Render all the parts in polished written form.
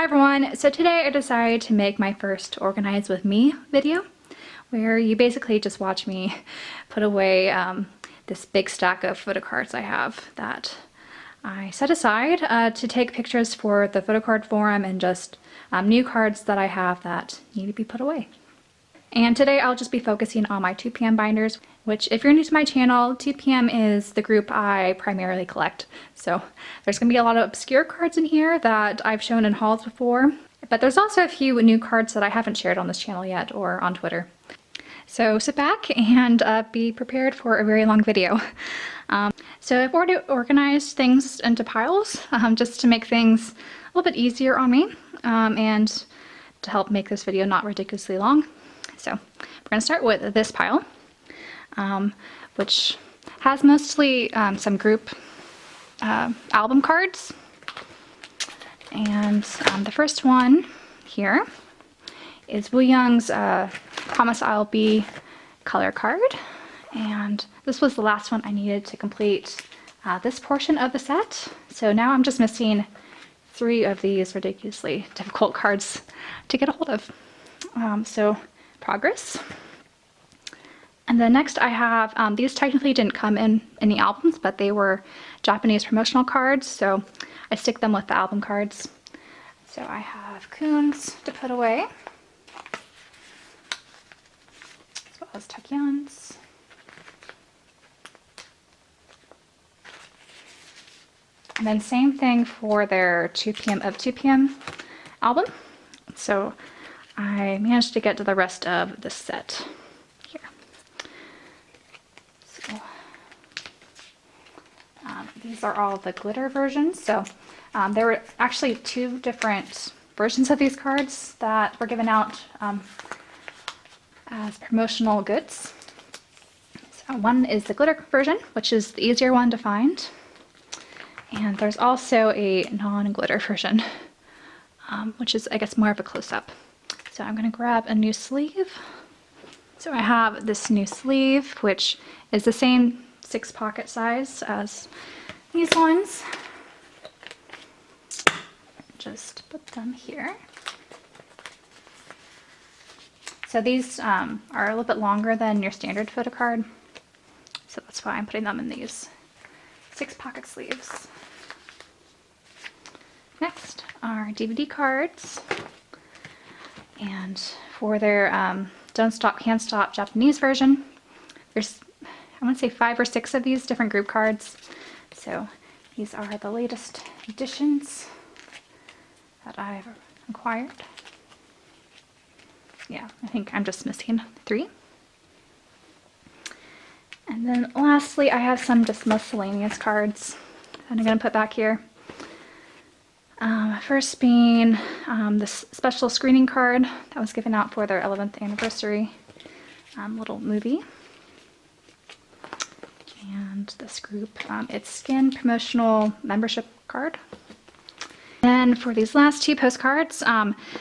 Hi everyone, so today I decided to make my first Organize With Me video, where you basically just watch me put away this big stack of photocards I have that I set aside to take pictures for the photocard forum and just new cards that I have that need to be put away. And today I'll just be focusing on my 2PM binders, which if you're new to my channel, 2PM is the group I primarily collect. So there's going to be a lot of obscure cards in here that I've shown in hauls before, but there's also a few new cards that I haven't shared on this channel yet or on Twitter. So sit back and be prepared for a very long video. So I've already organized things into piles just to make things a little bit easier on me and to help make this video not ridiculously long. So we're going to start with this pile, which has mostly some group album cards. And the first one here is Wooyoung's Homicile B color card. And this was the last one I needed to complete this portion of the set. So now I'm just missing 3 of these ridiculously difficult cards to get a hold of. So progress. And then next I have, these technically didn't come in any albums, but they were Japanese promotional cards, so I stick them with the album cards. So I have Khun's to put away, as well as Taecyeon's. And then same thing for their 2PM of 2PM album. So I managed to get to the rest of the set here. So these are all the glitter versions. So there were actually 2 different versions of these cards that were given out as promotional goods. So one is the glitter version, which is the easier one to find. And there's also a non-glitter version, which is, I guess, more of a close-up. So I'm going to grab a new sleeve. So I have this new sleeve, which is the same 6 pocket size as these ones. Just put them here. So these are a little bit longer than your standard photocard. So that's why I'm putting them in these 6 pocket sleeves. Next are DVD cards. And for their Don't Stop, Can't Stop Japanese version, there's, I want to say 5 or 6 of these different group cards. So these are the latest editions that I've acquired. Yeah, I think I'm just missing 3. And then lastly, I have some just miscellaneous cards that I'm going to put back here. First being this special screening card that was given out for their 11th anniversary little movie. And this group, it's Skin promotional membership card. And for these last 2 postcards,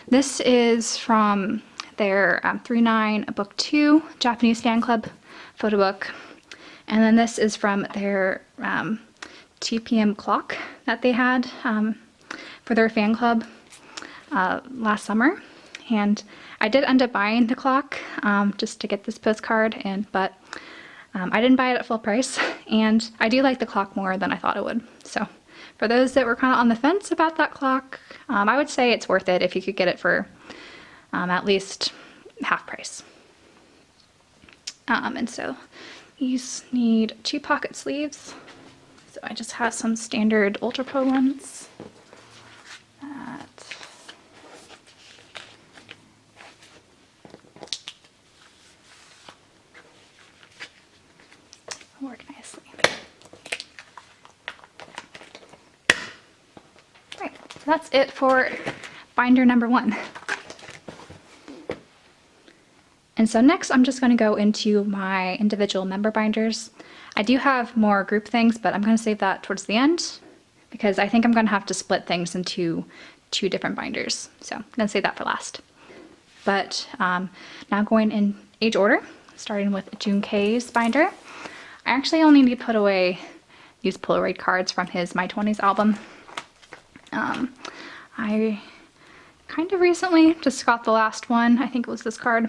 this is from their 3-9 Book 2 Japanese Fan Club photo book. And then this is from their 2PM clock that they had for their fan club last summer. And I did end up buying the clock just to get this postcard, but I didn't buy it at full price, and I do like the clock more than I thought it would. So for those that were kind of on the fence about that clock, I would say it's worth it if you could get it for at least half price. And so these need 2 pocket sleeves. So I just have some standard Ultra Pro ones. Work nicely. Right, so that's it for binder number 1. And so next I'm just going to go into my individual member binders. I do have more group things, but I'm going to save that towards the end because I think I'm going to have to split things into 2 different binders. So I'm going to save that for last. But now going in age order, starting with Junho's binder. I actually only need to put away these Polaroid cards from his My 20s album. I kind of recently, just got the last one. I think it was this card.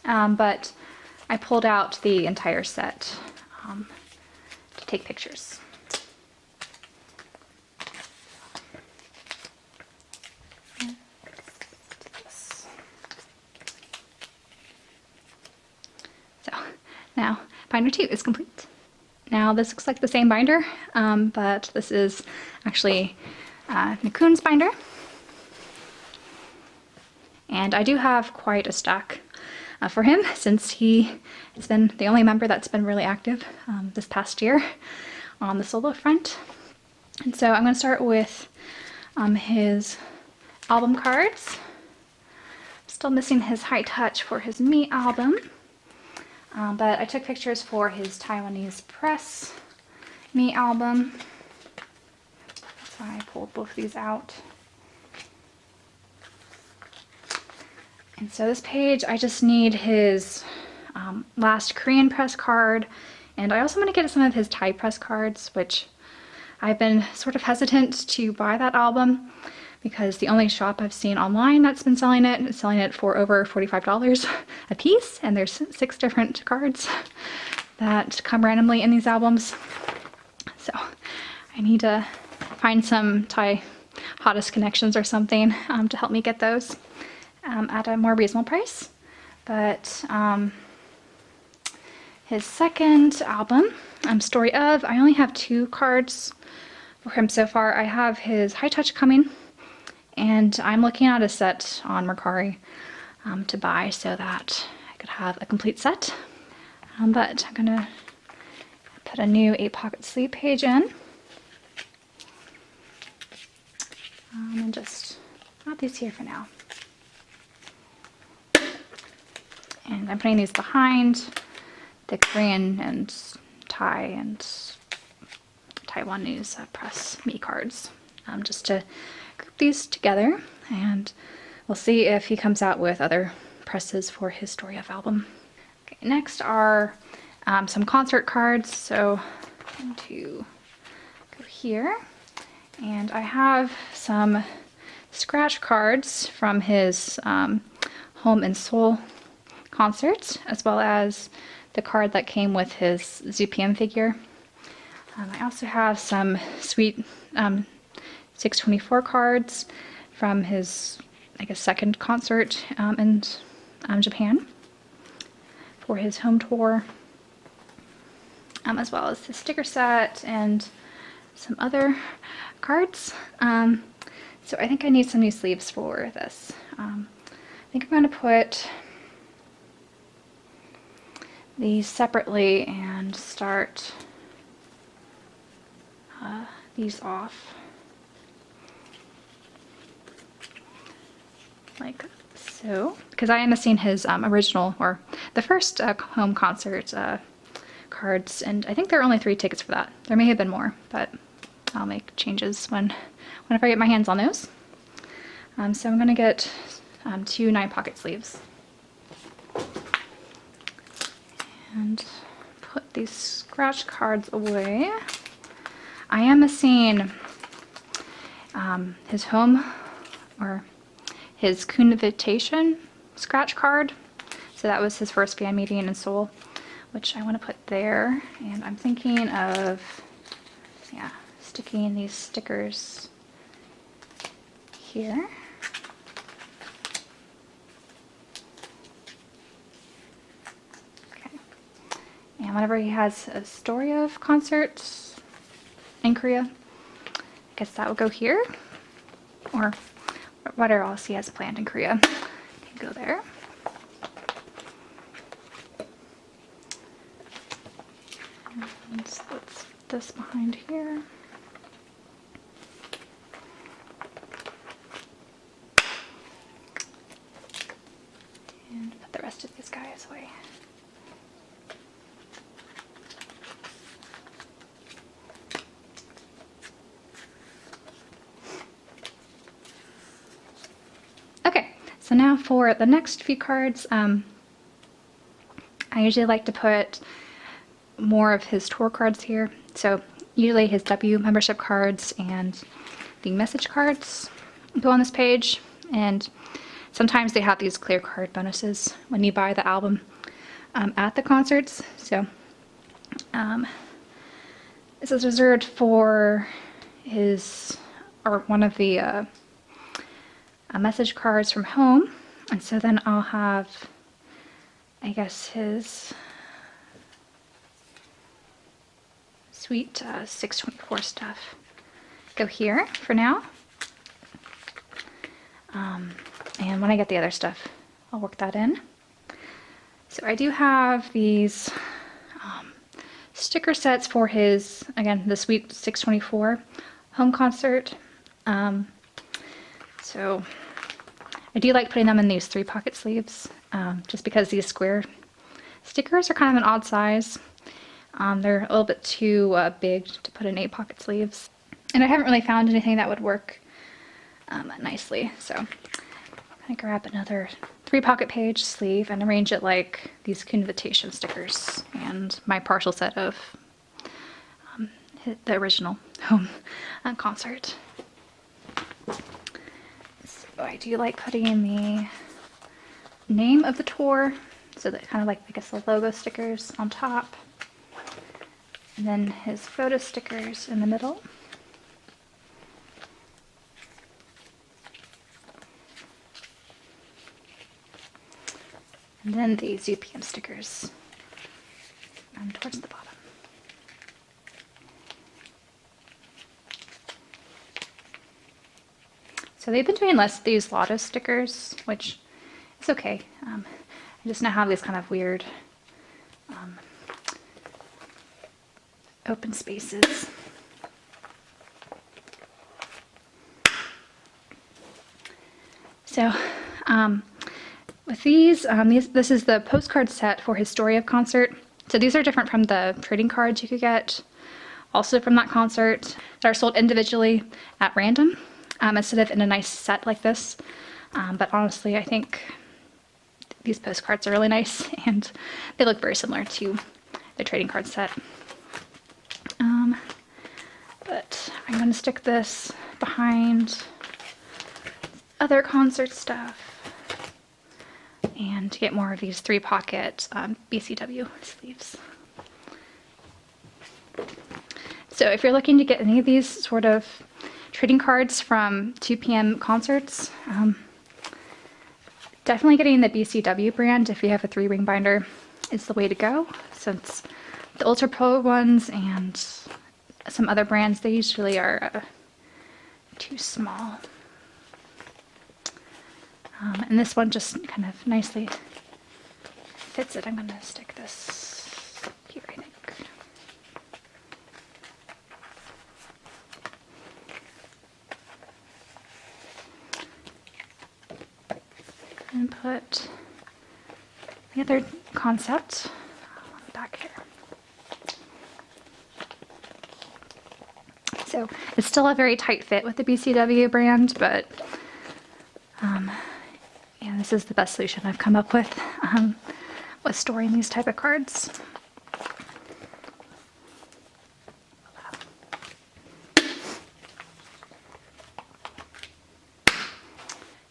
But I pulled out the entire set to take pictures. So now binder 2 is complete. Now this looks like the same binder, but this is actually Nichkhun's binder. And I do have quite a stack for him, since he has been the only member that's been really active this past year on the solo front. And so I'm going to start with his album cards. Still missing his High Touch for his Me album. But I took pictures for his Taiwanese Press Me album. That's why I pulled both of these out. And so this page, I just need his last Korean press card. And I also want to get some of his Thai press cards, which I've been sort of hesitant to buy that album because the only shop I've seen online that's been selling it is selling it for over $45 a piece, and there's 6 different cards that come randomly in these albums. So I need to find some Thai hottest connections or something to help me get those at a more reasonable price. But his second album, Story Of, I only have 2 cards for him so far. I have his High Touch coming, and I'm looking at a set on Mercari to buy so that I could have a complete set. But I'm gonna put a new 8-pocket sleeve page in. And just add these here for now. And I'm putting these behind the Korean and Thai and Taiwanese press me cards, just to group these together, and we'll see if he comes out with other presses for his Story Of album. Okay, next are some concert cards. So I'm going to go here, and I have some scratch cards from his Home in Seoul concert, as well as the card that came with his ZPM figure. I also have some sweet 624 cards from his, I guess, second concert in Japan for his home tour, as well as the sticker set and some other cards. So I think I need some new sleeves for this. I think I'm going to put these separately and start these off like so, because I am missing his original, or the first home concert cards, and I think there are only 3 tickets for that. There may have been more, but I'll make changes whenever I get my hands on those. So I'm going to get 2 9-pocket sleeves and put these scratch cards away. I am missing his home, or his Kunvitation scratch card. So that was his first fan meeting in Seoul, which I want to put there. And I'm thinking of, yeah, sticking these stickers here. Okay. And whenever he has a Story Of concerts in Korea, I guess that will go here, or whatever else he has planned in Korea can go there. And so let's put this behind here. And put the rest of these guys away. So now for the next few cards, I usually like to put more of his tour cards here. So usually his W membership cards and the message cards go on this page. and sometimes they have these clear card bonuses when you buy the album at the concerts. So this is reserved for his, or one of the message cards from home. And so then I'll have, I guess, his sweet 624 stuff go here for now. And when I get the other stuff, I'll work that in. So I do have these sticker sets for his, again, the Sweet 624 home concert. So I do like putting them in these 3-pocket sleeves, just because these square stickers are kind of an odd size. They're a little bit too big to put in 8-pocket sleeves. And I haven't really found anything that would work nicely. So I'm gonna grab another 3-pocket page sleeve and arrange it like these invitation stickers and my partial set of the original home concert. So I do like putting in the name of the tour, so that kind of like, I guess, the logo stickers on top, and then his photo stickers in the middle. And then the ZPM stickers towards the bottom. So they've been doing less of these lotto stickers, which is okay. I just now have these kind of weird open spaces. So with these, this is the postcard set for his Story of concert. So these are different from the trading cards you could get also from that concert that are sold individually at random instead of in a nice set like this. But honestly, I think these postcards are really nice and they look very similar to the trading card set. But I'm going to stick this behind other concert stuff and to get more of these 3-pocket BCW sleeves. So if you're looking to get any of these sort of trading cards from 2 p.m. concerts, definitely getting the BCW brand if you have a 3-ring binder is the way to go, since the Ultra Pro ones and some other brands, they usually are too small. And this one just kind of nicely fits it. I'm going to stick this here, I think. And put the other concept on the back here. So it's still a very tight fit with the BCW brand, but yeah, this is the best solution I've come up with storing these type of cards.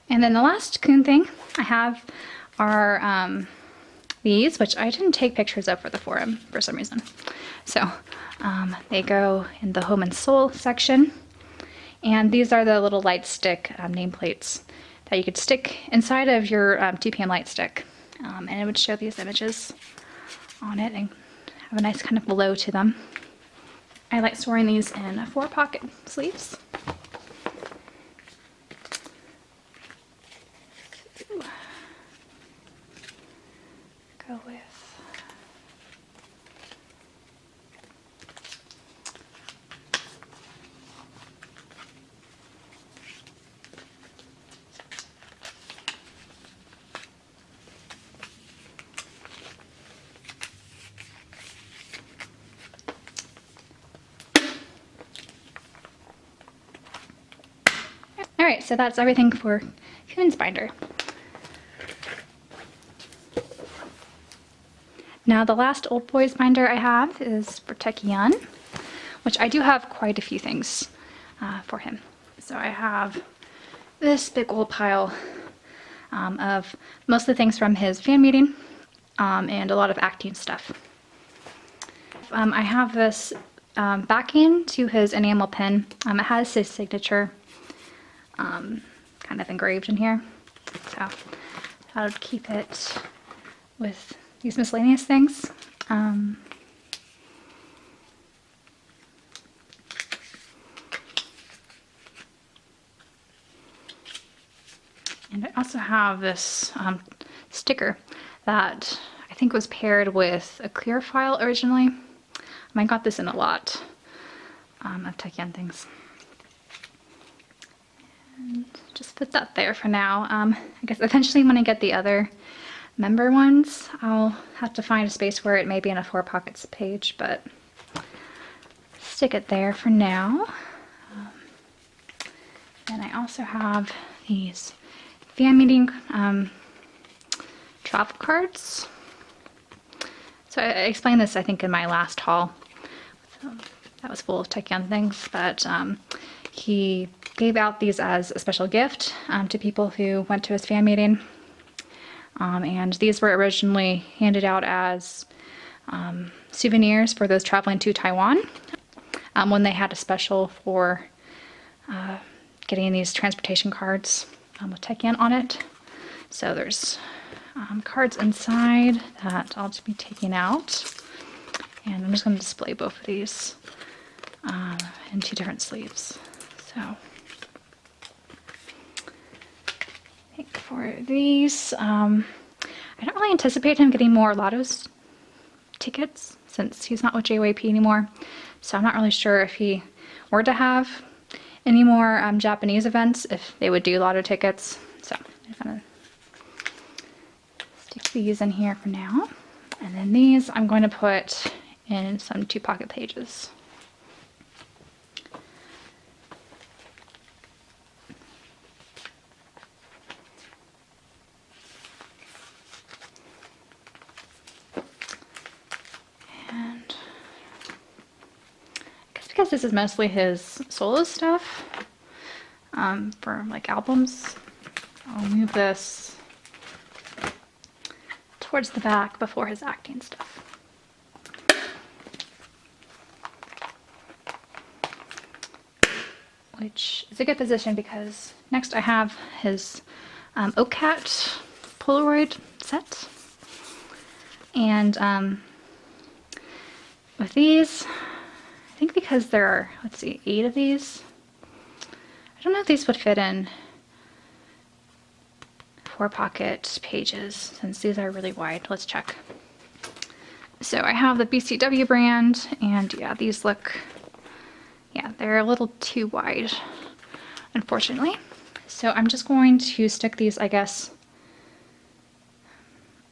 And then the last Kun thing I have are these, which I didn't take pictures of for the forum for some reason. So they go in the Home and Soul section. And these are the little light stick nameplates that you could stick inside of your 2 p.m. light stick. And it would show these images on it and have a nice kind of glow to them. I like storing these in 4-pocket sleeves. Go with Alright, so that's everything for Kun's binder. Now the last Old Boys binder I have is for Taecyeon, which I do have quite a few things for him. So I have this big old pile of most of the things from his fan meeting and a lot of acting stuff. I have this backing to his enamel pin. It has his signature kind of engraved in here. So I would keep it with these miscellaneous things. And I also have this sticker that I think was paired with a clear file originally. I got this in a lot of Taecyeon things. And just put that there for now. I guess eventually when I get the other member ones, I'll have to find a space where it may be in a 4 pockets page, but stick it there for now. And I also have these fan meeting travel cards. So I explained this, I think, in my last haul. That was full of Taecyeon things, but he gave out these as a special gift to people who went to his fan meeting. And these were originally handed out as souvenirs for those traveling to Taiwan when they had a special for getting these transportation cards with Taecyeon on it. So there's cards inside that I'll just be taking out. And I'm just going to display both of these in 2 different sleeves. So I think for these, I don't really anticipate him getting more Lotto's tickets since he's not with JYP anymore. So I'm not really sure if he were to have any more Japanese events, if they would do Lotto tickets. So I'm going to stick these in here for now. And then these I'm going to put in some 2 pocket pages. And I guess because this is mostly his solo stuff for like albums, I'll move this towards the back before his acting stuff. Which is a good position because next I have his OCAT Polaroid set. And with these, I think because there are, let's see, 8 of these, I don't know if these would fit in 4 pocket pages since these are really wide. Let's check. So I have the BCW brand, and yeah, these look, yeah, they're a little too wide, unfortunately. So I'm just going to stick these, I guess,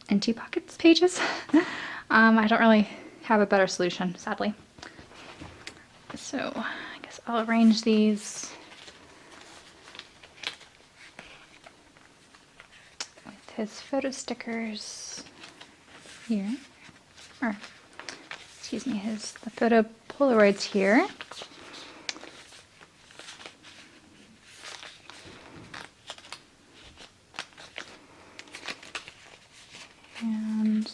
in 2 pockets pages. I don't really have a better solution, sadly. So I guess I'll arrange these with his photo stickers here, or excuse me, the photo Polaroids here. And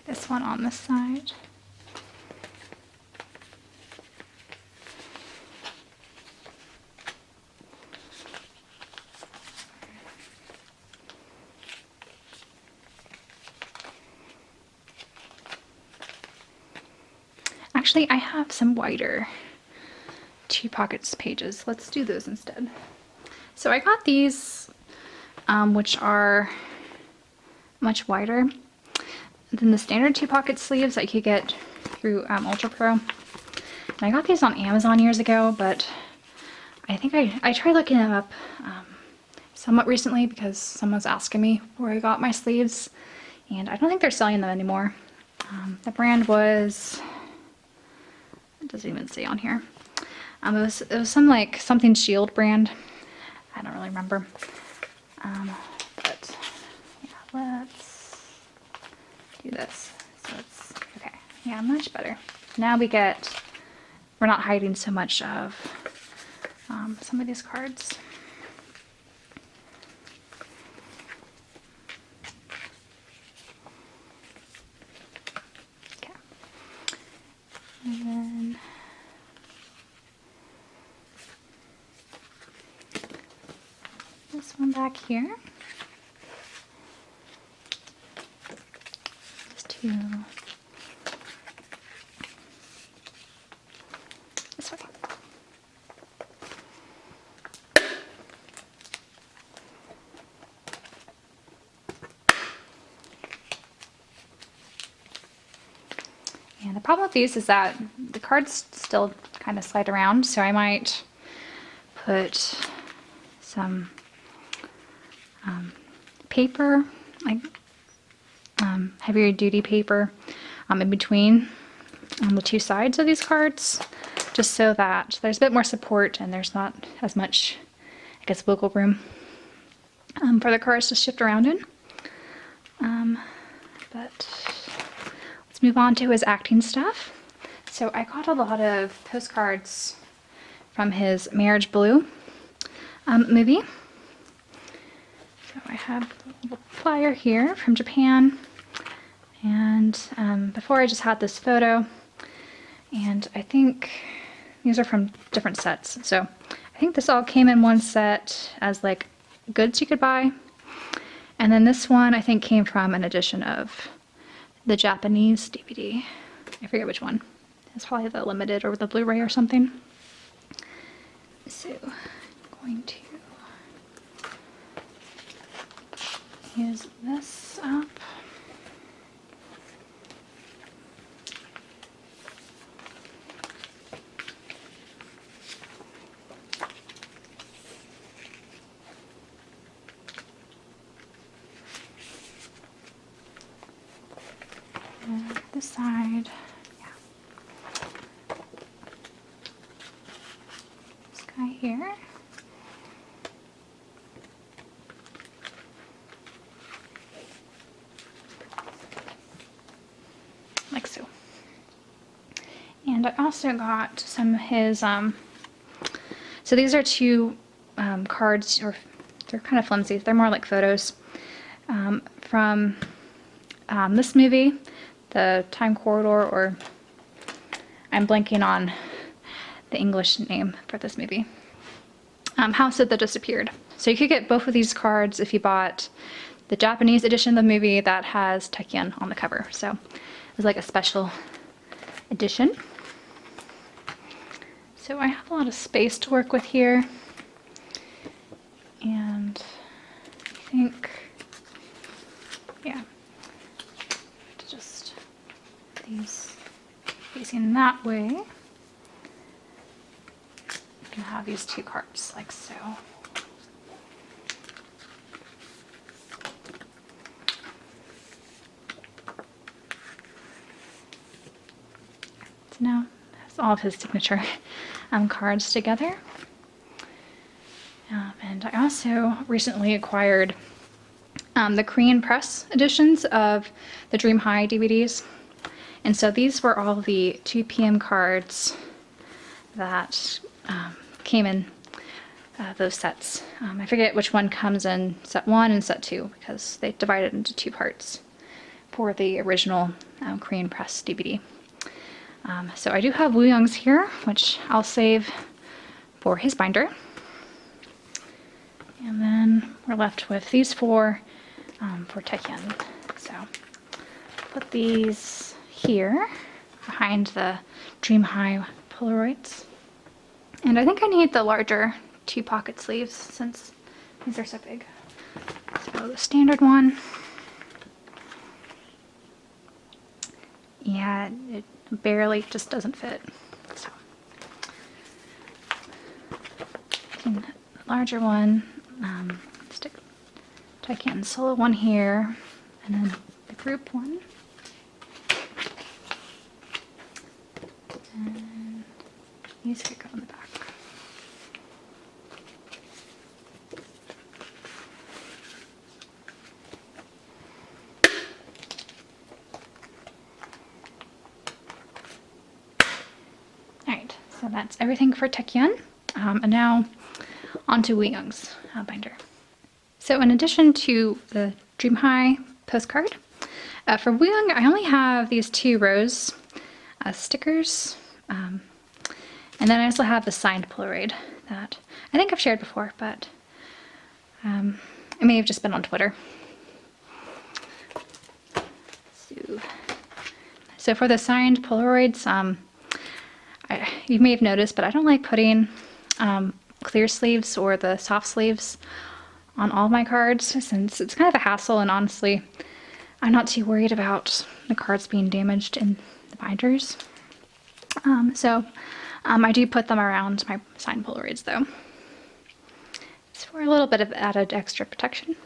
this one on this side. Actually, I have some wider 2 pockets pages. Let's do those instead. So I got these, which are much wider than the standard 2 pocket sleeves that you could get through Ultra Pro. And I got these on Amazon years ago, but I think I tried looking them up somewhat recently because someone's asking me where I got my sleeves, and I don't think they're selling them anymore. The brand was, it doesn't even say on here. It was some like something Shield brand. I don't really remember. But yeah, let's do this. So it's okay. Yeah, much better. Now we're not hiding so much of some of these cards. Okay. And then this one back here. Just two. This way. And the problem with these is that the cards still kind of slide around, so I might put some paper, like heavier duty paper, in between on the two sides of these cards, just so that there's a bit more support and there's not as much, I guess, wiggle room for the cards to shift around in. But let's move on to his acting stuff. So I got a lot of postcards from his Marriage Blue movie. So I have a little flyer here from Japan, and before I just had this photo, and I think these are from different sets. So I think this all came in one set as like goods you could buy, and then this one I think came from an edition of the Japanese DVD. I forget which one. It's probably the limited or the Blu-ray or something. So I'm going to use this up. And this side, yeah. This guy here. Like so. And I also got some of his, so these are two cards, or they're kind of flimsy. They're more like photos from this movie, The Time Corridor, or I'm blanking on the English name for this movie. House That Disappeared. So you could get both of these cards if you bought the Japanese edition of the movie that has Taecyeon on the cover. So it was like a special edition. So I have a lot of space to work with here. And I think, yeah, just these facing that way. You can have these two cards like so. So now that's all of his signature cards together. And I also recently acquired the Korean press editions of the Dream High DVDs. And so these were all the 2 p.m. cards that came in those sets. I forget which one comes in set 1 and set 2 because they divided into 2 parts for the original Korean press DVD. So I do have Wooyoung's here, which I'll save for his binder. And then we're left with these 4 for Taecyeon. So put these here behind the Dream High Polaroids. And I think I need the larger 2 pocket sleeves since these are so big. So the standard one. Yeah, it barely just doesn't fit. So the larger one, stick Taecyeon solo one here, and then the group one. And these could go in the back. So that's everything for Taecyeon. And now onto Wooyoung's binder. So in addition to the Dream High postcard, for Wooyoung I only have these 2 rows stickers, and then I also have the signed Polaroid that I think I've shared before, but it may have just been on Twitter. So for the signed Polaroids, you may have noticed, but I don't like putting clear sleeves or the soft sleeves on all my cards, since it's kind of a hassle, and honestly I'm not too worried about the cards being damaged in the binders. I do put them around my signed Polaroids though. It's for a little bit of added extra protection.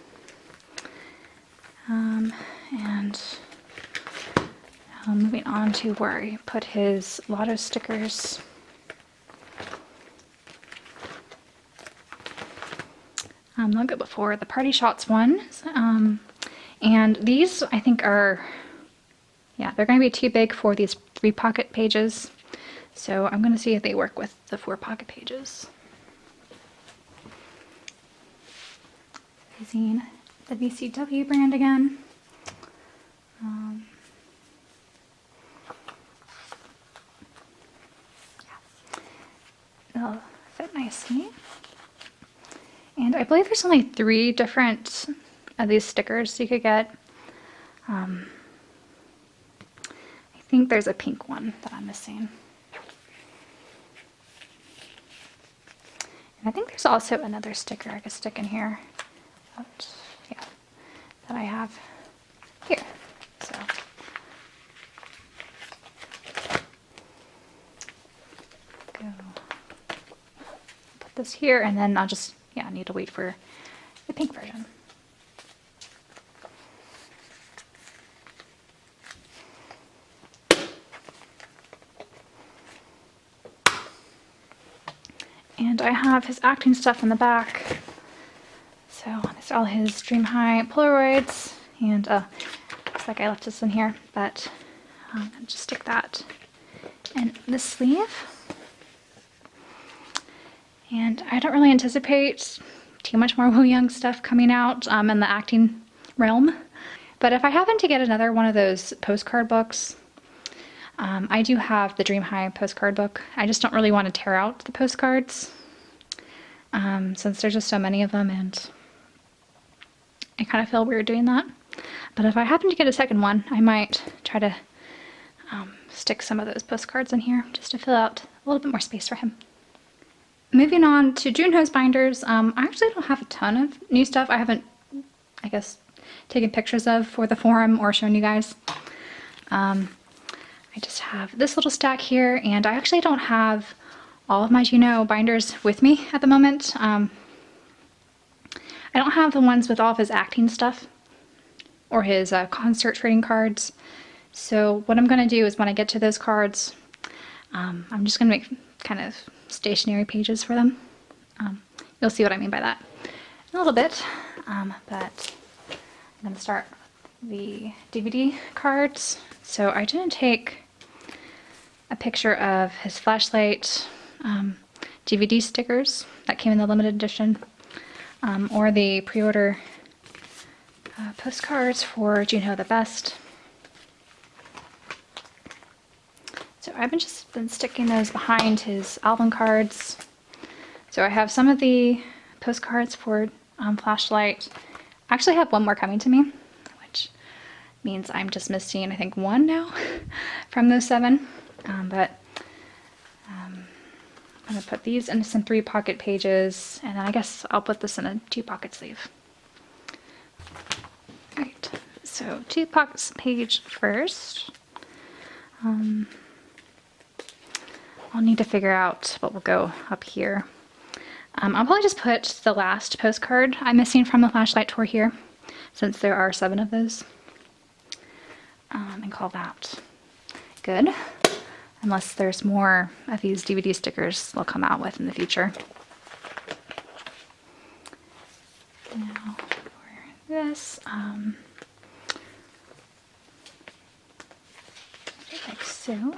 Moving on to where I put his lotto stickers. They'll go before the Party Shots ones. And these I think are, yeah, they're going to be too big for these 3 pocket pages. So I'm going to see if they work with the 4 pocket pages. Using the VCW brand again. They'll fit nicely. And I believe there's only 3 different of these stickers you could get. I think there's a pink one that I'm missing. And I think there's also another sticker I could stick in here. But, yeah, that I have here. So go put this here, and then I'll just, yeah, need to wait for the pink version. And I have his acting stuff in the back. So it's all his Dream High Polaroids, and looks like I left this in here, but I'll just stick that in the sleeve. And I don't really anticipate too much more Wooyoung stuff coming out in the acting realm. But if I happen to get another one of those postcard books, I do have the Dream High postcard book. I just don't really want to tear out the postcards since there's just so many of them, and I kind of feel weird doing that. But if I happen to get a second one, I might try to stick some of those postcards in here just to fill out a little bit more space for him. Moving on to Junho's binders, I actually don't have a ton of new stuff I haven't, I guess, taken pictures of for the forum or shown you guys. I just have this little stack here, and I actually don't have all of my Junho binders with me at the moment. I don't have the ones with all of his acting stuff or his concert trading cards. So what I'm going to do is when I get to those cards, I'm just going to make kind of stationary pages for them. You'll see what I mean by that in a little bit, but I'm going to start the DVD cards. So I didn't take a picture of his flashlight DVD stickers that came in the limited edition, or the pre-order postcards for Junho the Best. So I've just been sticking those behind his album cards. So I have some of the postcards for Flashlight. I actually have one more coming to me, which means I'm just missing, I think, one now from those 7. I'm going to put these into some 3 pocket pages, and then I guess I'll put this in a 2 pocket sleeve. Alright, so 2 pockets page first. I'll need to figure out what will go up here. I'll probably just put the last postcard I'm missing from the Flashlight tour here, since there are 7 of those, and call that good. Unless there's more of these DVD stickers they'll come out with in the future. Now for this, like so.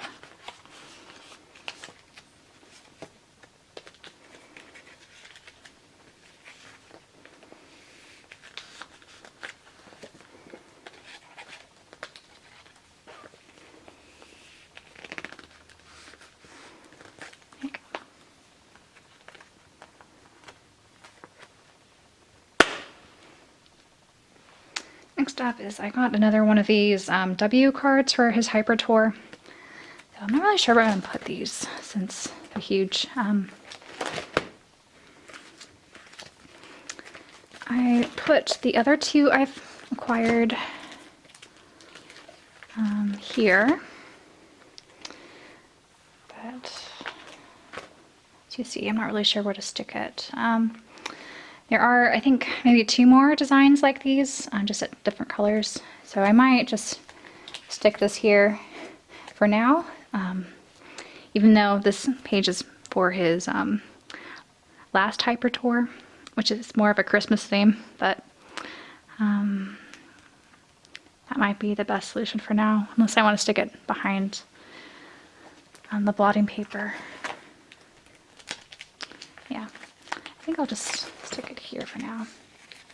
next up is I got another one of these W cards for his Hyper Tour. So I'm not really sure where I'm going to put these since they're huge. I put the other two I've acquired here. But as you see, I'm not really sure where to stick it. There are, I think, maybe 2 more designs like these, just at different colors. So I might just stick this here for now, even though this page is for his last Hyper Tour, which is more of a Christmas theme, but that might be the best solution for now, unless I want to stick it behind the blotting paper. Yeah, I think I'll just stick it here for now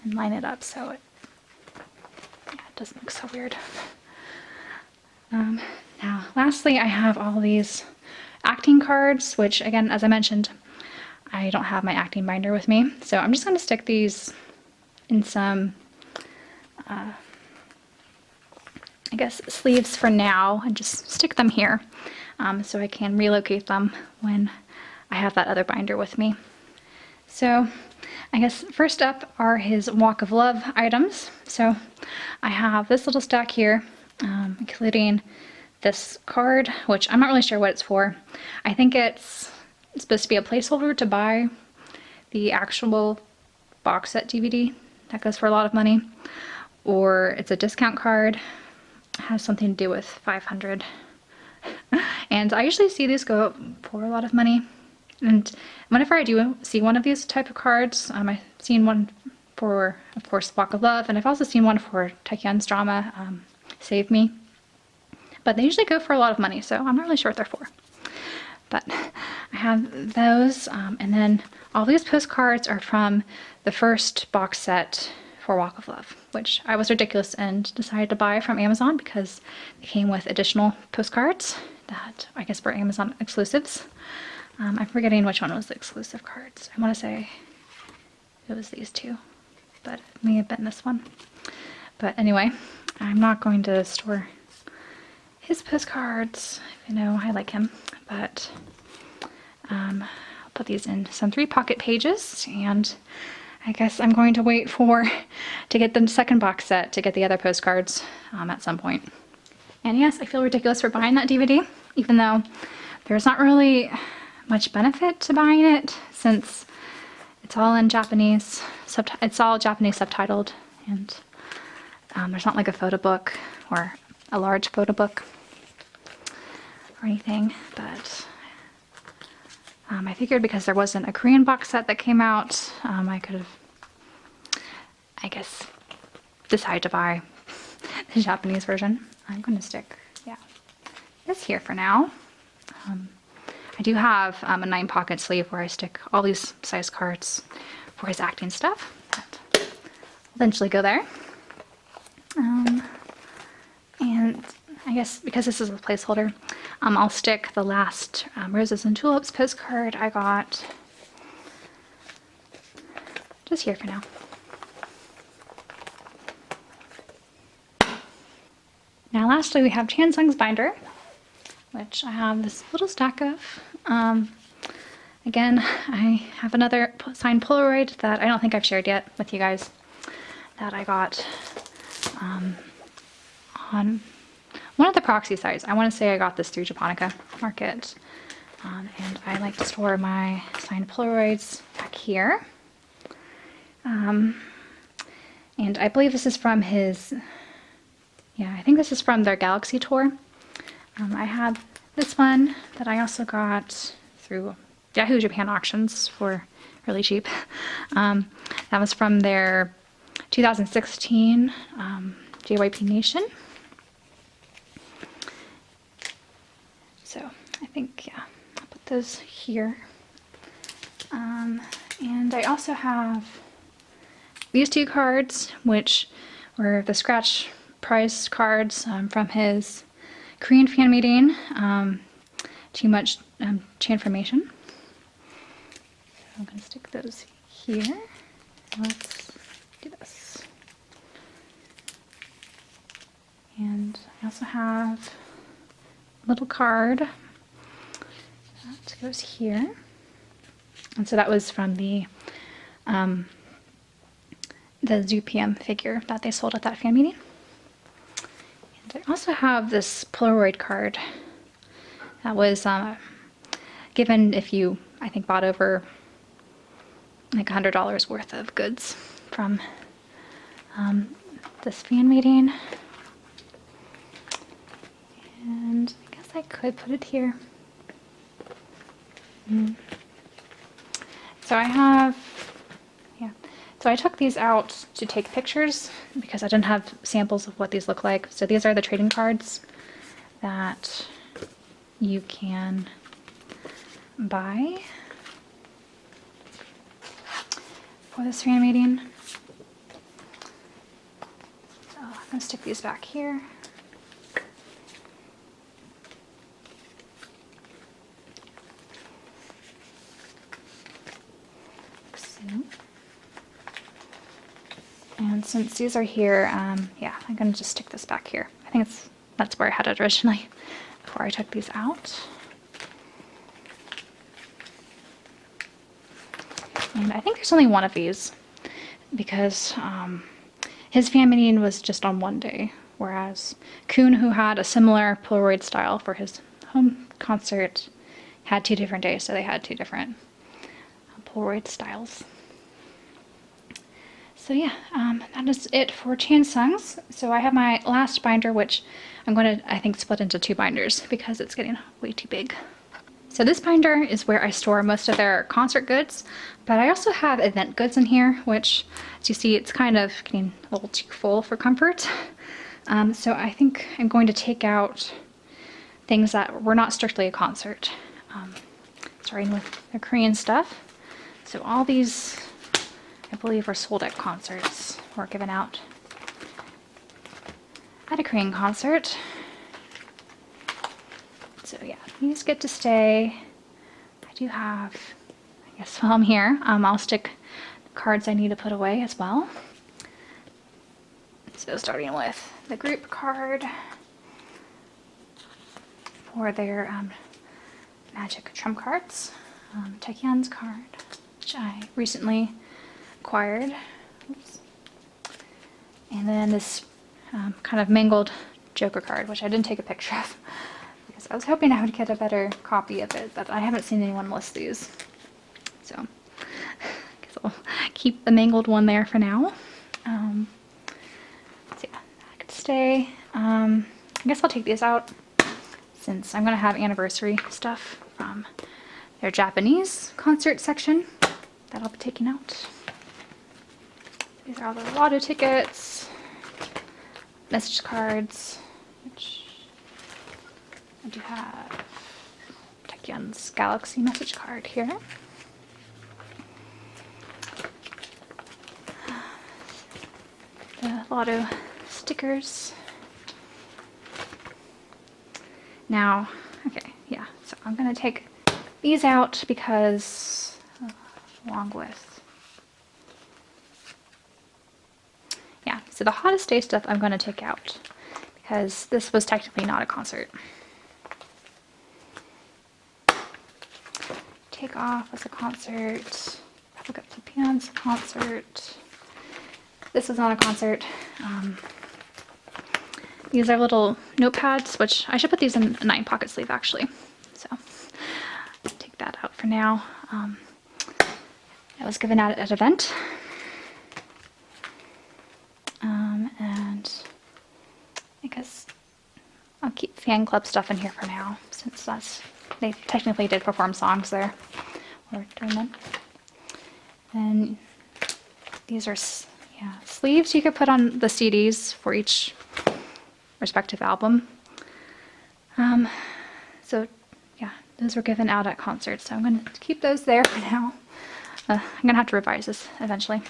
and line it up so it doesn't look so weird. Now, lastly, I have all these acting cards, which again, as I mentioned, I don't have my acting binder with me. So I'm just going to stick these in some, I guess, sleeves for now and just stick them here so I can relocate them when I have that other binder with me. So I guess first up are his Walk of Love items. So I have this little stack here, including this card, which I'm not really sure what it's for. I think it's supposed to be a placeholder to buy the actual box set DVD that goes for a lot of money, or it's a discount card. It has something to do with 500. And I usually see these go for a lot of money. And whenever I do see one of these type of cards, I've seen one for, of course, Walk of Love, and I've also seen one for Taecyeon's drama, Save Me. But they usually go for a lot of money, so I'm not really sure what they're for. But I have those, and then all these postcards are from the first box set for Walk of Love, which I was ridiculous and decided to buy from Amazon because they came with additional postcards that I guess were Amazon exclusives. I'm forgetting which one was the exclusive cards. I want to say it was these two, but it may have been this one. But anyway, I'm not going to store his postcards. You know, I like him, but I'll put these in some 3-pocket pages, and I guess I'm going to wait to get the second box set to get the other postcards at some point. And yes, I feel ridiculous for buying that DVD, even though there's not really much benefit to buying it since it's all in Japanese. It's all Japanese subtitled, and there's not like a photo book or a large photo book or anything, but I figured because there wasn't a Korean box set that came out, I could have, I guess, decided to buy the Japanese version. I'm going to stick, this here for now. I do have a 9-pocket sleeve where I stick all these size cards for his acting stuff. That will eventually go there. And I guess because this is a placeholder, I'll stick the last Roses and Tulips postcard I got just here for now. Now lastly we have Chansung's binder, which I have this little stack of. Again, I have another signed Polaroid that I don't think I've shared yet with you guys that I got on one of the proxy sites. I want to say I got this through Japonica Market. And I like to store my signed Polaroids back here. And I believe this is from his, I think this is from their Galaxy tour. I have this one that I also got through Yahoo Japan auctions for really cheap. That was from their 2016 JYP Nation. So I think, I'll put those here. And I also have these 2 cards, which were the scratch prize cards from his Korean fan meeting, Too Much Transformation. So I'm going to stick those here. Let's do this. And I also have a little card that goes here. And so that was from the ZooPM figure that they sold at that fan meeting. And I also have this Polaroid card that was given if you, I think, bought over like $100 worth of goods from this fan meeting. And I guess I could put it here. So I have, so I took these out to take pictures because I didn't have samples of what these look like. So these are the trading cards that you can buy for this fan meeting. So I'm going to stick these back here. And since these are here, yeah, I'm going to just stick this back here. I think that's where I had it originally before I took these out. And I think there's only one of these because his fan meeting was just on one day, whereas Khun, who had a similar Polaroid style for his home concert, had 2 different days, so they had 2 different Polaroid styles. So yeah, that is it for Chansung's. So I have my last binder, which I'm going to, I think, split into 2 binders because it's getting way too big. So this binder is where I store most of their concert goods, but I also have event goods in here, which, as you see, it's kind of getting a little too full for comfort. So I think I'm going to take out things that were not strictly a concert, starting with the Korean stuff. So all these, I believe, are sold at concerts or given out at a Korean concert. So yeah, these get to stay. I do have, I guess while I'm here, I'll stick the cards I need to put away as well. So starting with the group card for their magic trump cards. Taecyeon's card, which I recently acquired. Oops. And then this kind of mangled Joker card, which I didn't take a picture of because I was hoping I would get a better copy of it, but I haven't seen anyone list these. So I guess I'll keep the mangled one there for now. So yeah, that could stay. I guess I'll take these out since I'm going to have anniversary stuff from their Japanese concert section that I'll be taking out. These are all the lotto tickets, message cards, which I do have Taecyeon's Galaxy message card here. The lotto stickers. Now, okay, yeah, so I'm going to take these out because, along with, yeah, so the hottest day stuff I'm going to take out because this was technically not a concert. Take off was a concert. Look up Taecyeon's concert. This was not a concert. These are little notepads, which I should put these in a 9-pocket sleeve actually. So take that out for now. It was given out at an event. And I guess I'll keep fan club stuff in here for now, since they technically did perform songs there, or during them. And these are, yeah, sleeves you could put on the CDs for each respective album. So yeah, those were given out at concerts, so I'm going to keep those there for now. I'm going to have to revise this eventually.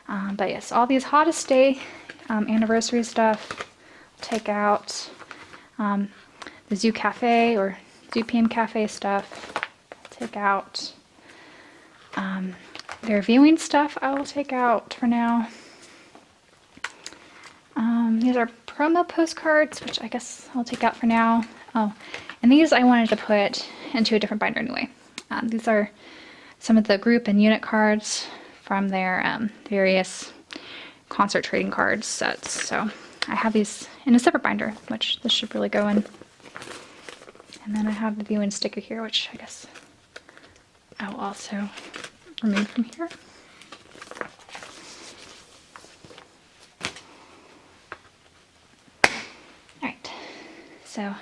But yes, all these hottest day anniversary stuff, take out the Zoo Cafe or ZooPM Cafe stuff, take out their viewing stuff I will take out for now. These are promo postcards, which I guess I'll take out for now. Oh, and these I wanted to put into a different binder anyway. These are some of the group and unit cards from their various concert trading cards sets. So I have these in a separate binder, which this should really go in. And then I have the view in sticker here, which I guess I will also remove from here. Alright, so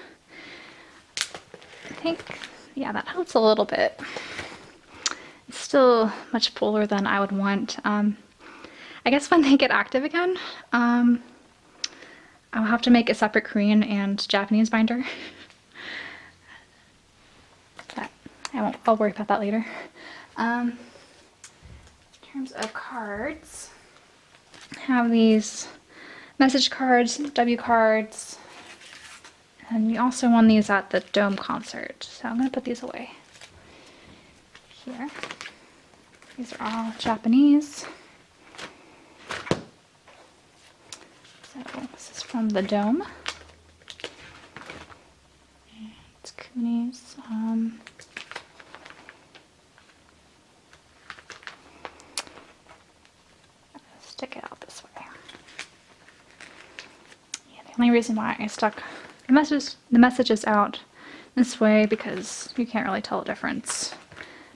I think, yeah, that helps a little bit. It's still much fuller than I would want. I guess when they get active again, I'll have to make a separate Korean and Japanese binder. But I'll worry about that later. In terms of cards, I have these message cards, W cards, and we also won these at the Dome concert. So I'm going to put these away here. These are all Japanese. So this is from the Dome. It's Coonies. Stick it out this way. Yeah, the only reason why I stuck the messages out this way because you can't really tell the difference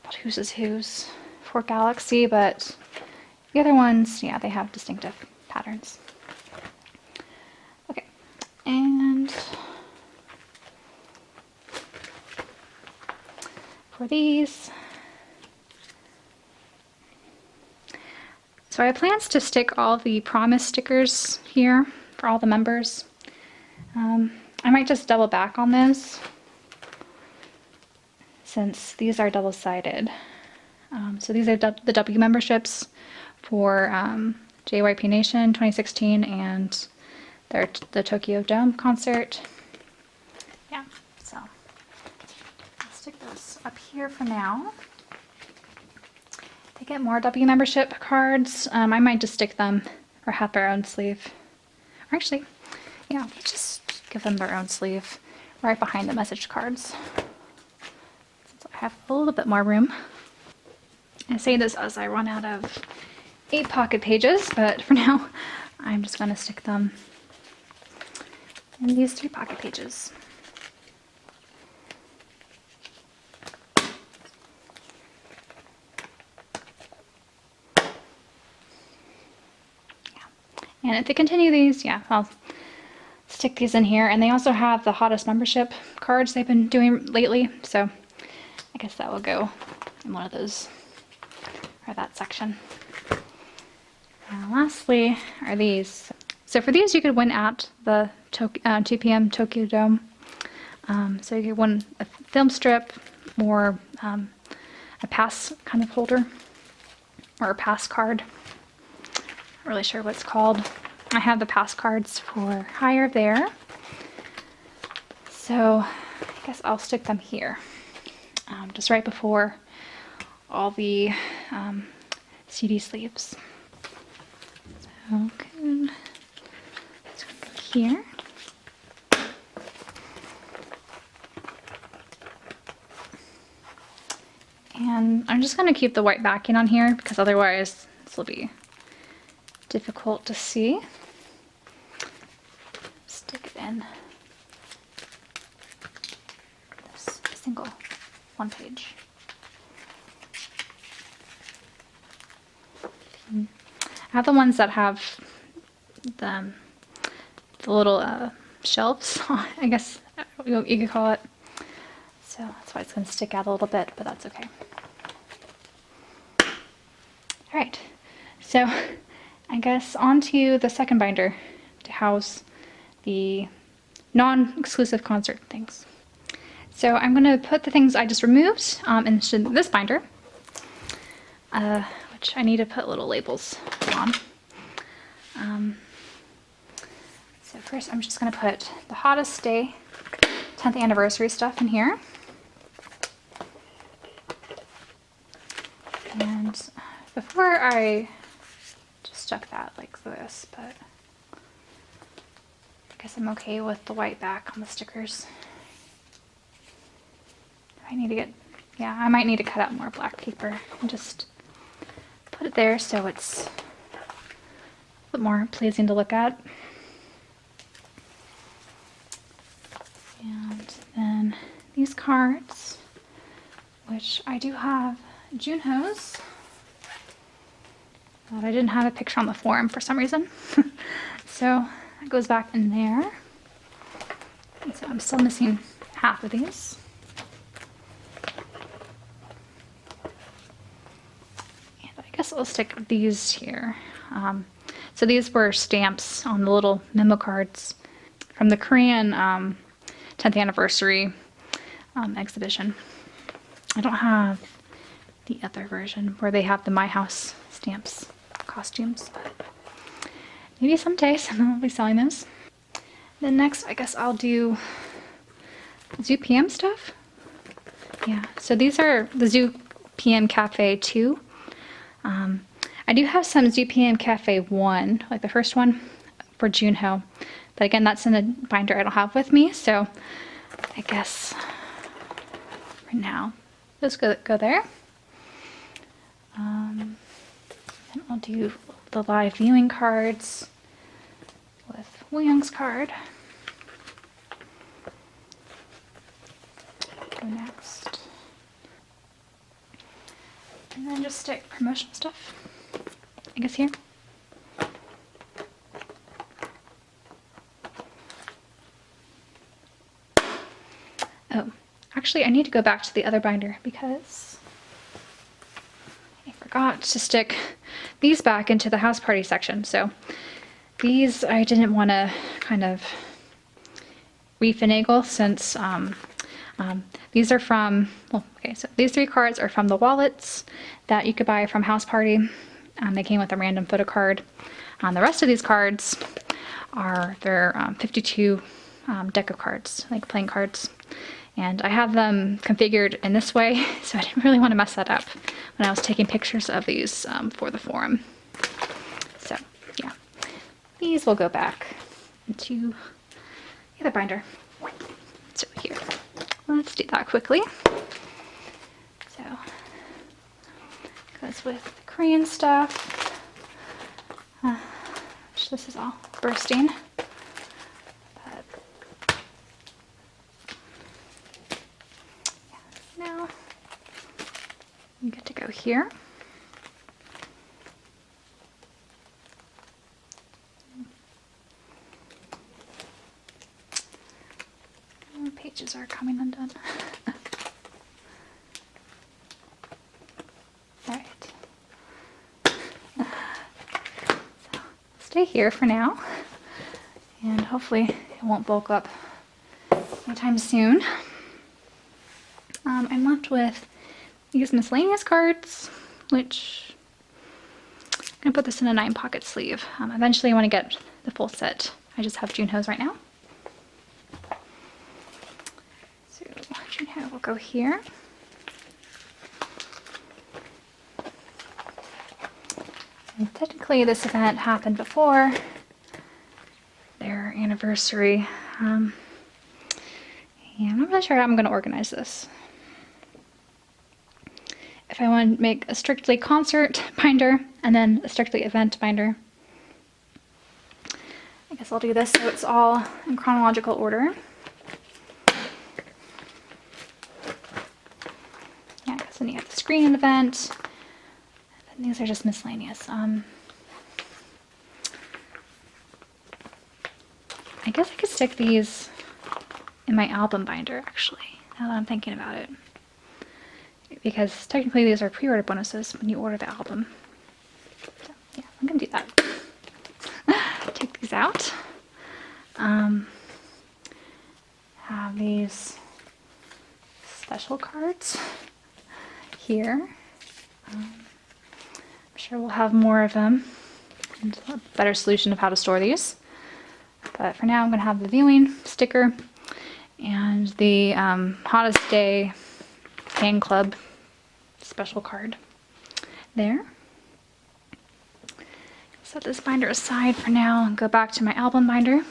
about whose is whose for Galaxy, but the other ones, yeah, they have distinctive patterns. Okay, and for these, so I have plans to stick all the promise stickers here for all the members. I might just double back on those since these are double-sided. So these are the W memberships for JYP Nation 2016 and the Tokyo Dome concert. Yeah, so I'll stick those up here for now. They get more W membership cards. I might just stick them or have their own sleeve. Or actually, yeah, just give them their own sleeve right behind the message cards. Since I have a little bit more room. I say this as I run out of 8 pocket pages, but for now, I'm just going to stick them in these 3 pocket pages. And if they continue these, yeah, I'll stick these in here. And they also have the hottest membership cards they've been doing lately. So I guess that will go in one of those, or that section. And lastly are these. So for these you could win at the 2 p.m. Tokyo Dome. So you could win a film strip or a pass kind of holder or a pass card. Not really sure what it's called. I have the pass cards for hire there. So I guess I'll stick them here. Just right before all the CD sleeves. So okay. Let's go here. And I'm just going to keep the white backing on here because otherwise this will be difficult to see. Stick it in this single one page. I have the ones that have the little shelves, I guess you could call it. So that's why it's going to stick out a little bit, but that's okay. All right, so I guess onto the second binder to house the non-exclusive concert things. So I'm going to put the things I just removed into this binder, which I need to put little labels on. So first I'm just going to put the hottest day 10th anniversary stuff in here. And before I just stuck that like this, but I guess I'm okay with the white back on the stickers. I need to get, yeah, I might need to cut out more black paper and just put it there so it's a bit more pleasing to look at. And then these cards, which I do have Junho's, but I didn't have a picture on the forum for some reason. So that goes back in there. And so I'm still missing half of these. And I guess I'll stick these here. So these were stamps on the little memo cards from the Korean 10th anniversary exhibition. I don't have the other version where they have the My House stamps costumes, but maybe someday someone will be selling those. Then next, I guess I'll do Zoo PM stuff. Yeah, so these are the Zoo PM Cafe 2. I do have some Zoo PM Cafe 1, like the first one for Junho, but again, that's in a binder I don't have with me, so I guess for now, those go there. And I'll do the live viewing cards with Wooyoung's card. Go next. And then just stick promotional stuff, I guess here. Oh, actually I need to go back to the other binder because I forgot to stick these back into the house party section. So these I didn't want to kind of refinagle since these are from, well, okay, so these 3 cards are from the wallets that you could buy from House Party. They came with a random photo card. The rest of these cards are their 52 deck of cards, like playing cards. And I have them configured in this way, so I didn't really want to mess that up when I was taking pictures of these for the forum. So yeah, these will go back into the other binder. So here, let's do that quickly. So goes with the Korean stuff. Which this is all bursting. But yeah, now I'm good to go here. Pages are coming undone. Alright. So, stay here for now. And hopefully it won't bulk up anytime soon. I'm left with these miscellaneous cards, which I'm going to put this in a 9-pocket sleeve. Eventually I want to get the full set. I just have Junho's right now. Junho will go here. And technically this event happened before their anniversary. And I'm not really sure how I'm going to organize this. If I want to make a strictly concert binder and then a strictly event binder, I guess I'll do this so it's all in chronological order. Then you have the screen event, and these are just miscellaneous. I guess I could stick these in my album binder, actually, now that I'm thinking about it. Because technically these are pre-order bonuses when you order the album. So, yeah, I'm gonna do that. Take these out. Have these special cards here. I'm sure we'll have more of them and a better solution of how to store these. But for now I'm going to have the viewing sticker and the hottest day fan club special card there. Set this binder aside for now and go back to my album binder.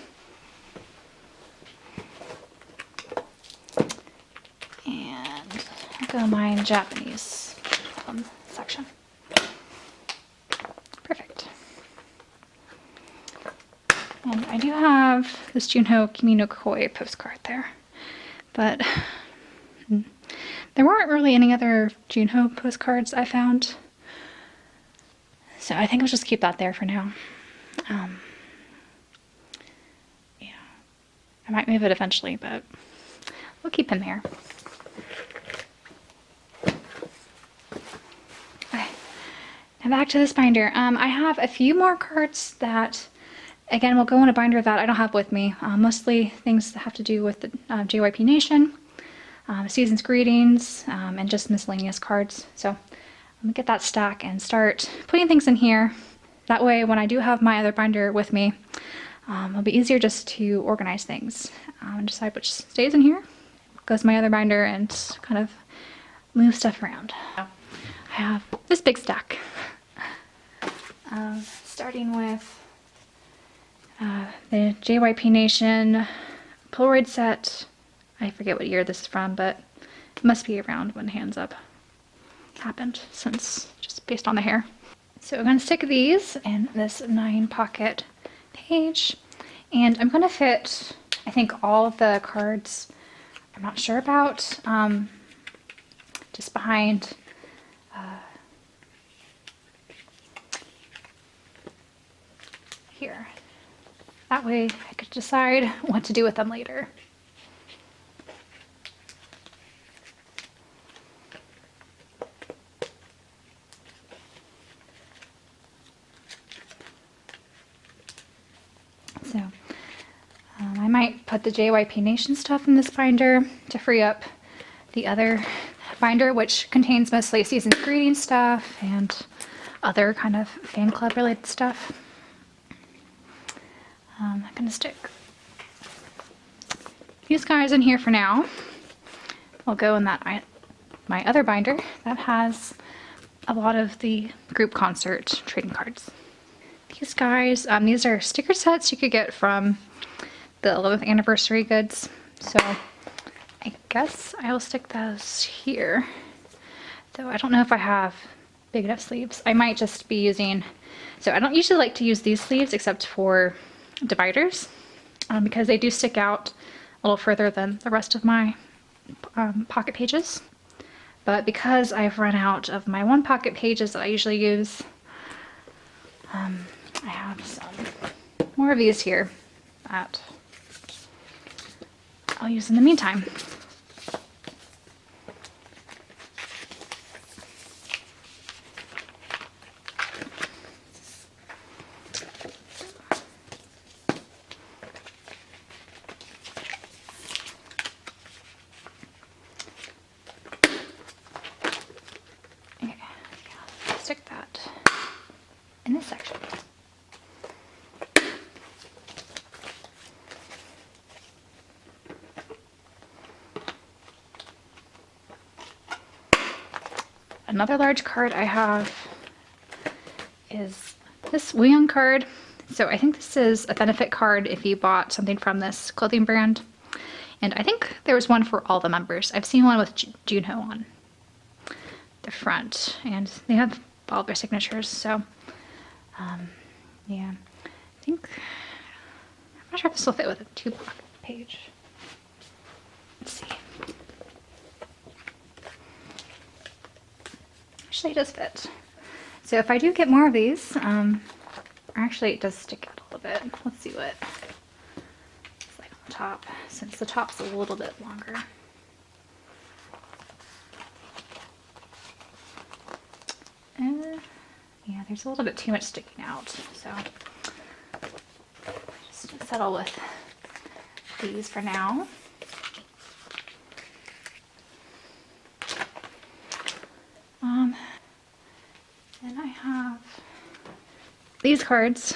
the Japanese section. Perfect. And I do have this Junho Kimi no Koi postcard there, but there weren't really any other Junho postcards I found, so I think I'll just keep that there for now. Yeah, I might move it eventually, but we'll keep him here. Okay, now back to this binder. I have a few more cards that, again, will go in a binder that I don't have with me. Mostly things that have to do with the JYP Nation, season's greetings, and just miscellaneous cards. So I'm gonna get that stack and start putting things in here. That way, when I do have my other binder with me, it'll be easier just to organize things and decide which stays in here, goes my other binder, and kind of move stuff around. I have this big stack, starting with the JYP Nation Polaroid set. I forget what year this is from, but it must be around when Hands Up happened, since just based on the hair. So I'm going to stick these in this 9-pocket page, and I'm going to fit, I think, all of the cards I'm not sure about, just behind here. That way I could decide what to do with them later. So I might put the JYP Nation stuff in this binder to free up the other binder, which contains mostly season greeting stuff and other kind of fan club related stuff. I'm gonna stick these guys in here for now. I'll go in that my other binder that has a lot of the group concert trading cards. These guys, these are sticker sets you could get from the 11th anniversary goods. So I guess I'll stick those here. Though I don't know if I have big enough sleeves. I might just be using, so I don't usually like to use these sleeves except for dividers, because they do stick out a little further than the rest of my pocket pages. But because I've run out of my 1-pocket pages that I usually use, I have some more of these here that I'll use in the meantime. Okay, stick that in this section. Another large card I have is this Wooyoung card. So I think this is a benefit card if you bought something from this clothing brand. And I think there was one for all the members. I've seen one with Junho on the front, and they have all their signatures. So yeah, I think, I'm not sure if this will fit with a 2-pocket page. Let's see. Actually, it does fit. So if I do get more of these, actually it does stick out a little bit. Let's see what it's like on the top, since the top's a little bit longer. Yeah, there's a little bit too much sticking out, so just settle with these for now. Then I have these cards,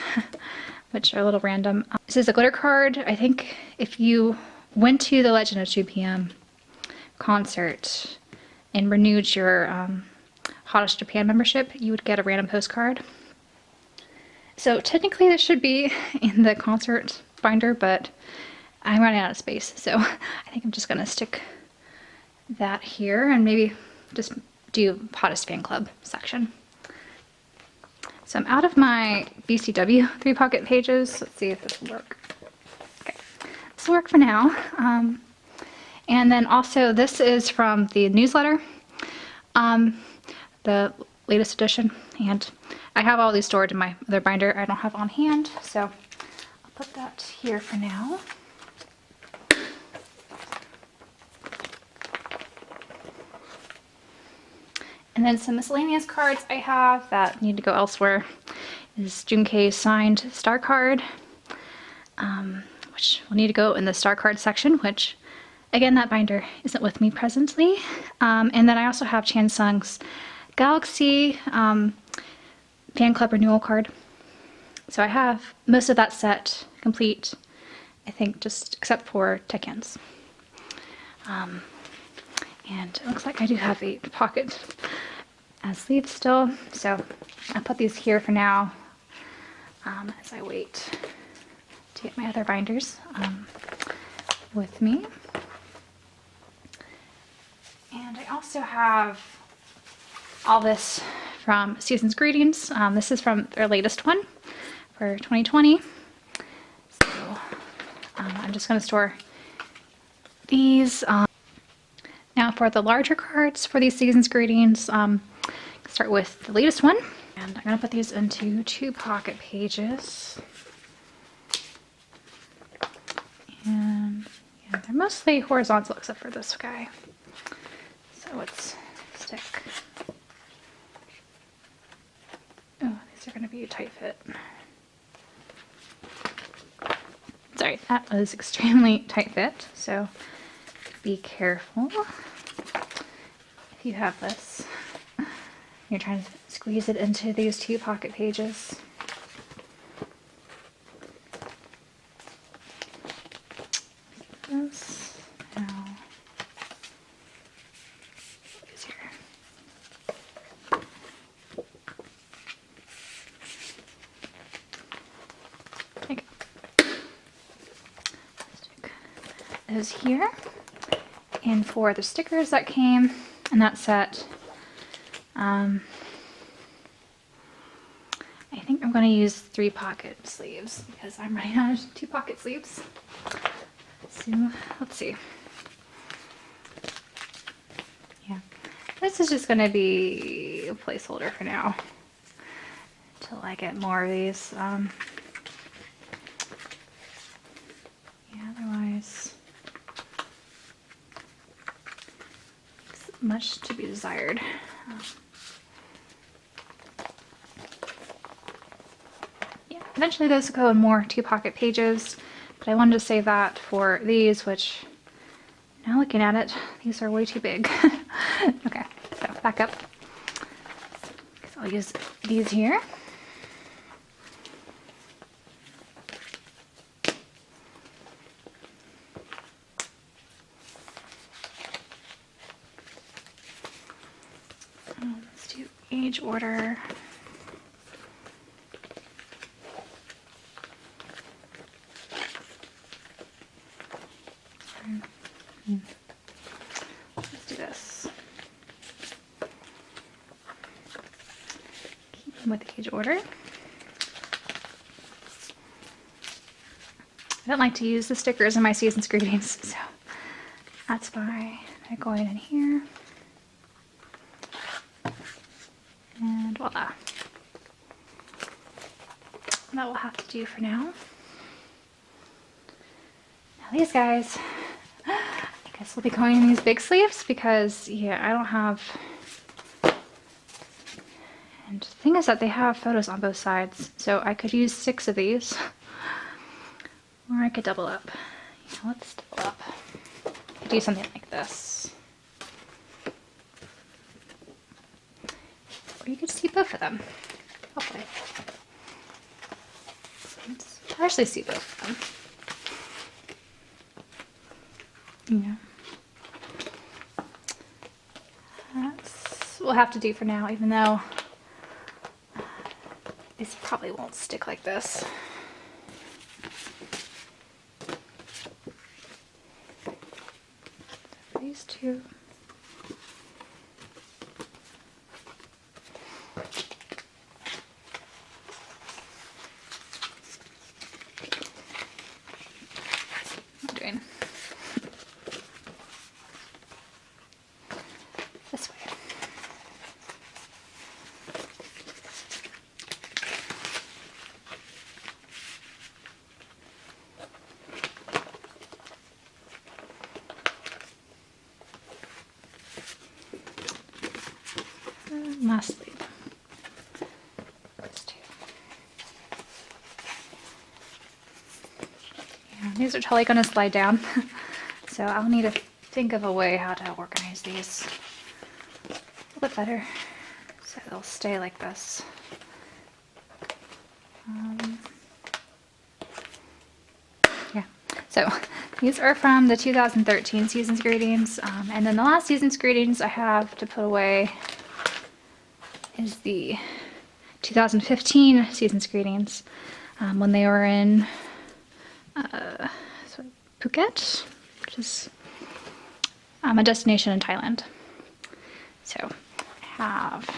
which are a little random. This is a glitter card. I think if you went to the Legend of 2 PM concert and renewed your Hottest Japan membership, you would get a random postcard. So technically this should be in the concert binder, but I'm running out of space, so I think I'm just gonna stick that here and maybe just do hottest fan club section. So I'm out of my BCW 3-pocket pages. Let's see if this will work. Okay, this will work for now. And then also this is from the newsletter, the latest edition. And I have all these stored in my other binder I don't have on hand. So I'll put that here for now. And then some miscellaneous cards I have that need to go elsewhere is Junho's signed star card, which will need to go in the star card section, which again, that binder isn't with me presently. And then I also have Chansung's Galaxy fan club renewal card. So I have most of that set complete, I think, just except for Taecyeon's. And it looks like I do have a pocket sleeve still, so I'll put these here for now as I wait to get my other binders with me. And I also have all this from Season's Greetings. This is from their latest one for 2020. So I'm just going to store these. Now for the larger cards for these Season's Greetings, start with the latest one. And I'm going to put these into 2-pocket pages. And yeah, they're mostly horizontal except for this guy. So let's stick. Oh, these are going to be a tight fit. Sorry, that was extremely tight fit, so be careful if you have this. You're trying to squeeze it into these 2-pocket pages. This now is here. There you go. Stick those here. And for the stickers that came in that set, I think I'm going to use 3-pocket sleeves because I'm running out of 2-pocket sleeves. So let's see. Yeah, this is just going to be a placeholder for now until I get more of these. Yeah, otherwise, much to be desired. Yeah, eventually those will go in more 2-pocket pages, but I wanted to save that for these, which now looking at it, these are way too big. Okay, so back up. So I'll use these here. Let's do age order. Let's do this. Keep them with age order. I don't like to use the stickers in my Season's Greetings, so that's why they're going in here. And voila. That will have to do for now. Now these guys, I guess will be going in these big sleeves because, yeah, I don't have... And the thing is that they have photos on both sides, so I could use 6 of these. Or I could double up. Yeah, let's double up. Do something like this. Or you could see both of them. Hopefully. Let's partially see both of them. Yeah. That's what we'll have to do for now, even though these probably won't stick like this. These two. last sleeve. These two. Yeah, these are totally going to slide down, so I'll need to think of a way how to organize these a little bit better so they'll stay like this. Yeah, so these are from the 2013 season's greetings, and then the last season's greetings I have to put away is the 2015 season's greetings, when they were in Phuket, which is a destination in Thailand. So I have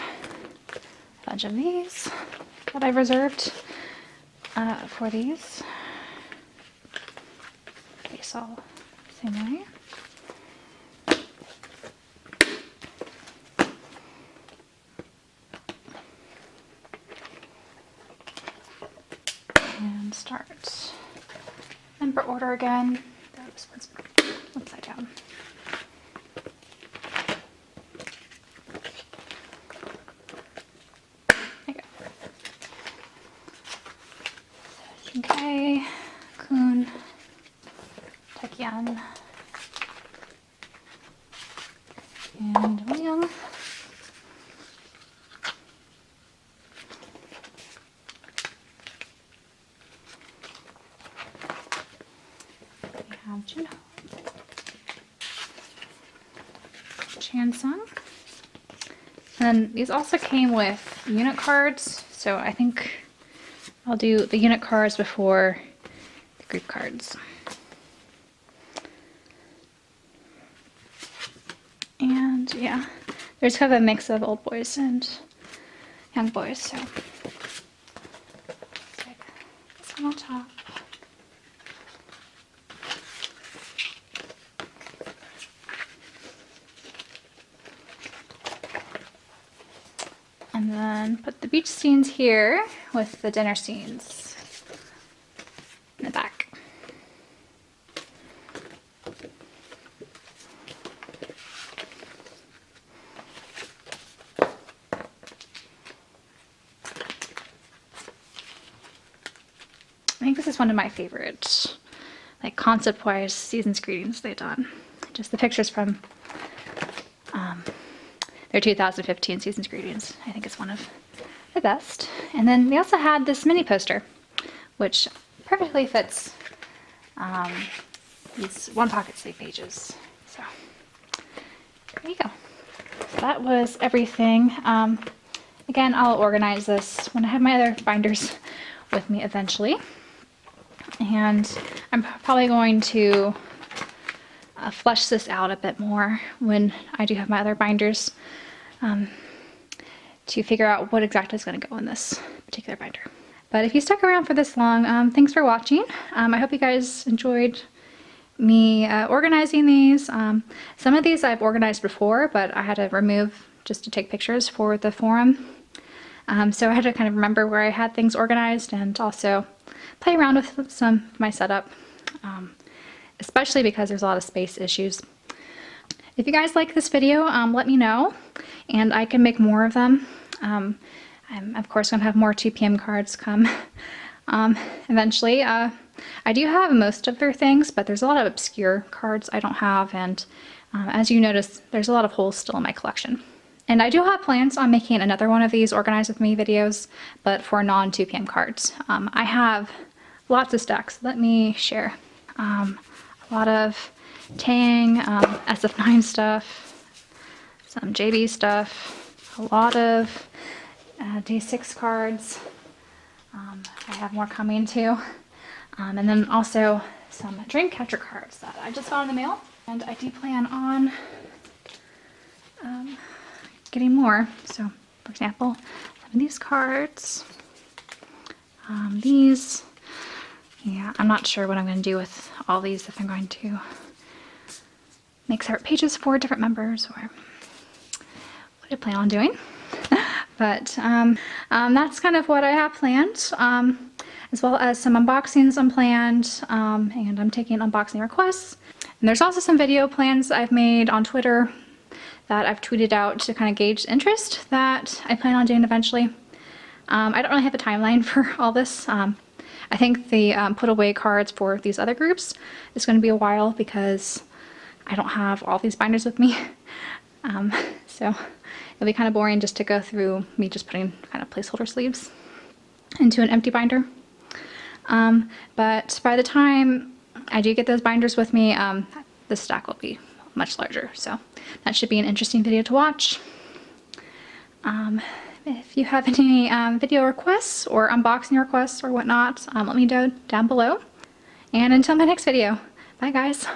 a bunch of these that I've reserved for these. Face all the same way. And start member order again. This one's upside down. There you go. Junho, Nichkhun, Taecyeon, and Wooyoung. We have Junho, Chansung, and these also came with unit cards, so I think I'll do the unit cards before the group cards. And yeah, there's kind of a mix of old boys and young boys, so stick this one on top. And then put the beach scenes here with the dinner scenes in the back. I think this is one of my favorite, like, concept-wise season's greetings they've done. Just the pictures from their 2015 season's greetings. I think it's one of the best. And then they also had this mini poster, which perfectly fits these one pocket sleeve pages. So there you go. So that was everything. Again, I'll organize this when I have my other binders with me eventually. And I'm probably going to flesh this out a bit more when I do have my other binders, to figure out what exactly is going to go in this particular binder. But if you stuck around for this long, thanks for watching. I hope you guys enjoyed me organizing these. Some of these I've organized before, but I had to remove just to take pictures for the forum. So I had to kind of remember where I had things organized and also play around with some of my setup, especially because there's a lot of space issues. If you guys like this video, let me know, and I can make more of them. I'm of course going to have more 2 PM cards come eventually. I do have most of their things, but there's a lot of obscure cards I don't have, and as you notice, there's a lot of holes still in my collection. And I do have plans on making another one of these Organize With Me videos, but for non-2 PM cards. I have lots of stacks. Let me share. A lot of Tang, SF9 stuff, some JB stuff, a lot of D6 cards. I have more coming too. And then also some Dreamcatcher cards that I just got in the mail. And I do plan on getting more. So, for example, some of these cards, these. Yeah, I'm not sure what I'm going to do with all these, if I'm going to make separate pages for different members or what I plan on doing. But that's kind of what I have planned, as well as some unboxings unplanned, and I'm taking unboxing requests. And there's also some video plans I've made on Twitter that I've tweeted out to kind of gauge interest that I plan on doing eventually. I don't really have a timeline for all this. I think the put away cards for these other groups is going to be a while because I don't have all these binders with me. So it'll be kind of boring just to go through me just putting kind of placeholder sleeves into an empty binder. But by the time I do get those binders with me, the stack will be much larger. So that should be an interesting video to watch. If you have any video requests or unboxing requests or whatnot, let me know down below. And until my next video, bye guys.